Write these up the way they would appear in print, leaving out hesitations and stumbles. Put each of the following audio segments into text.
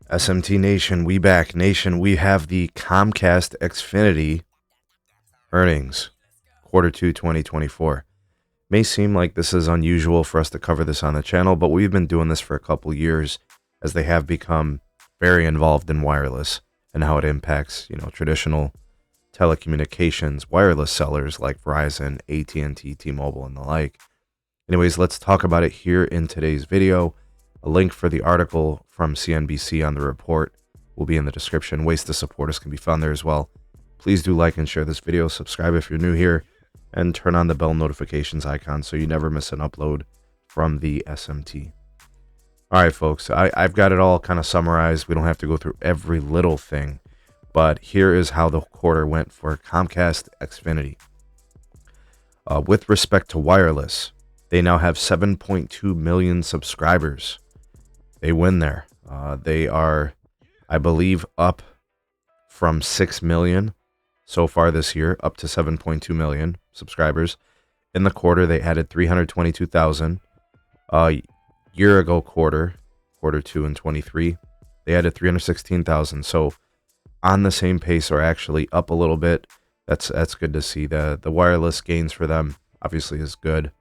SMT Nation, we back. Nation, we have the Comcast XFinity earnings, Q2 2024. May seem like this is unusual for us to cover this on the channel, but we've been doing this for a couple years as they have become very involved in wireless and how it impacts, traditional telecommunications, wireless sellers like Verizon, AT&T, T-Mobile, and the like. Anyways, let's talk about it here in today's video. A link for the article from CNBC on the report will be in the description. Ways to support us can be found there as well. Please do like and share this video, subscribe if you're new here, and turn on the bell notifications icon so you never miss an upload from the SMT. All right, folks, I've got it all kind of summarized. We don't have to go through every little thing, but here is how the quarter went for Comcast XFinity. With respect to wireless, they now have 7.2 million subscribers. They win there. They are, I believe, up from 6 million so far this year, up to 7.2 million subscribers. In the quarter, they added 322,000. Year ago quarter 2 in 23, they added 316,000. So on the same pace, or actually up a little bit. That's good to see. The wireless gains for them obviously is good.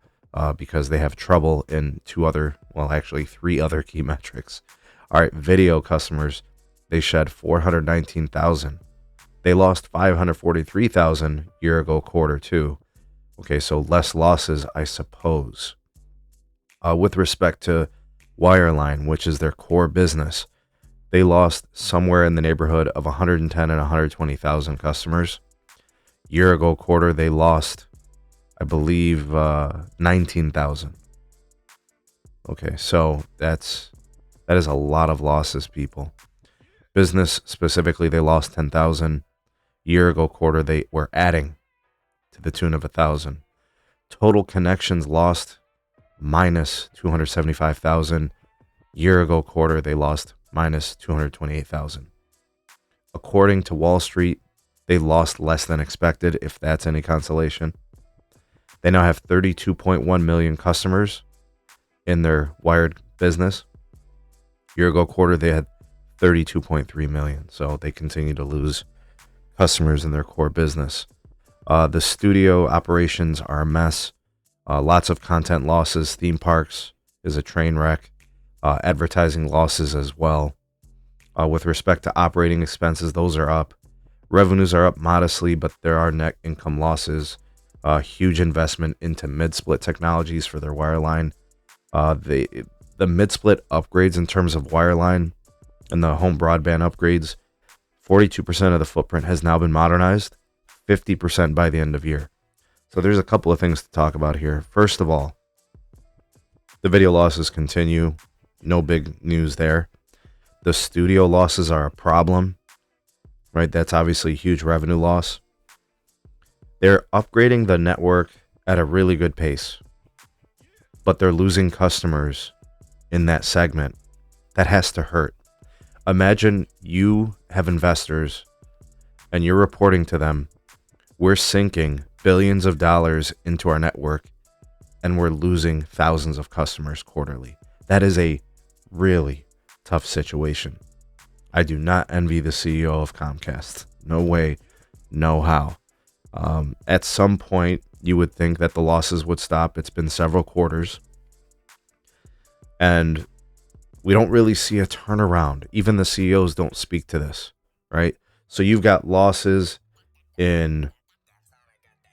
Because they have trouble in three other key metrics. All right, video customers, they shed 419,000. They lost 543,000 year ago quarter two. Okay, so less losses, I suppose. With respect to wireline, which is their core business, they lost somewhere in the neighborhood of 110 and 120,000 customers. Year ago quarter, they lost, I believe, 19,000. Okay, so that is a lot of losses, people. Business specifically, they lost 10,000. Year ago quarter, they were adding to the tune of 1,000. Total connections lost minus 275,000. Year ago quarter, they lost minus 228,000. According to Wall Street, they lost less than expected, if that's any consolation. They now have 32.1 million customers in their wired business. Year ago quarter, they had 32.3 million. So they continue to lose customers in their core business. The studio operations are a mess. Lots of content losses. Theme parks is a train wreck. Advertising losses as well. With respect to operating expenses, those are up. Revenues are up modestly, but there are net income losses. Huge investment into mid-split technologies for their wireline. The mid-split upgrades in terms of wireline and the home broadband upgrades, 42% of the footprint has now been modernized, 50% by the end of year. So there's a couple of things to talk about here. First of all, the video losses continue. No big news there. The studio losses are a problem, right? That's obviously a huge revenue loss. They're upgrading the network at a really good pace, but they're losing customers in that segment. That has to hurt. Imagine you have investors and you're reporting to them, we're sinking billions of dollars into our network and we're losing thousands of customers quarterly. That is a really tough situation. I do not envy the CEO of Comcast. No way, no how. At some point, you would think that the losses would stop. It's been several quarters. And we don't really see a turnaround. Even the CEOs don't speak to this, right? So you've got losses in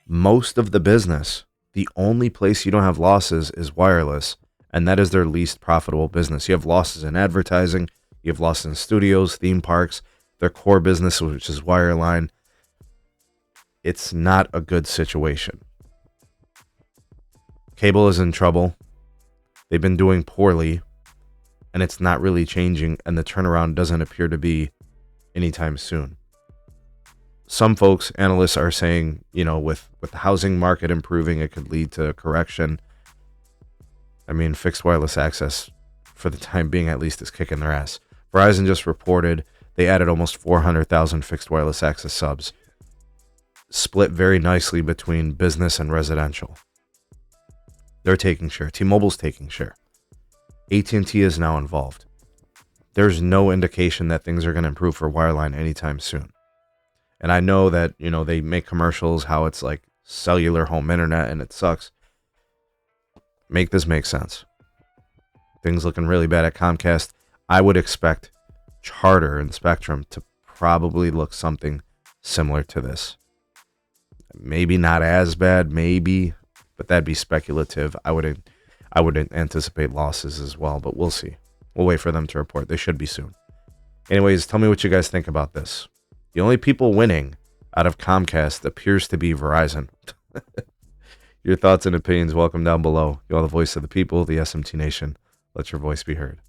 most of the business. The only place you don't have losses is wireless, and that is their least profitable business. You have losses in advertising. You have losses in studios, theme parks, their core business, which is wireline. It's not a good situation. Cable is in trouble. They've been doing poorly, and it's not really changing, and the turnaround doesn't appear to be anytime soon. Some folks, analysts, are saying, with the housing market improving, it could lead to a correction. I mean, fixed wireless access, for the time being at least, is kicking their ass. Verizon just reported they added almost 400,000 fixed wireless access subs, split very nicely between business and residential. They're taking share. T-Mobile's taking share. AT&T is now involved. there's no indication that things are going to improve for wireline anytime soon. And I know that, they make commercials how it's like cellular home internet and it sucks. Make this make sense. Things looking really bad at Comcast. I would expect Charter and Spectrum to probably look something similar to this. Maybe not as bad, maybe, but that'd be speculative. I would anticipate losses as well, but we'll see. We'll wait for them to report. They should be soon. Anyways, tell me what you guys think about this. The only people winning out of Comcast appears to be Verizon. Your thoughts and opinions, welcome down below. You're the voice of the people, the SMT Nation. Let your voice be heard.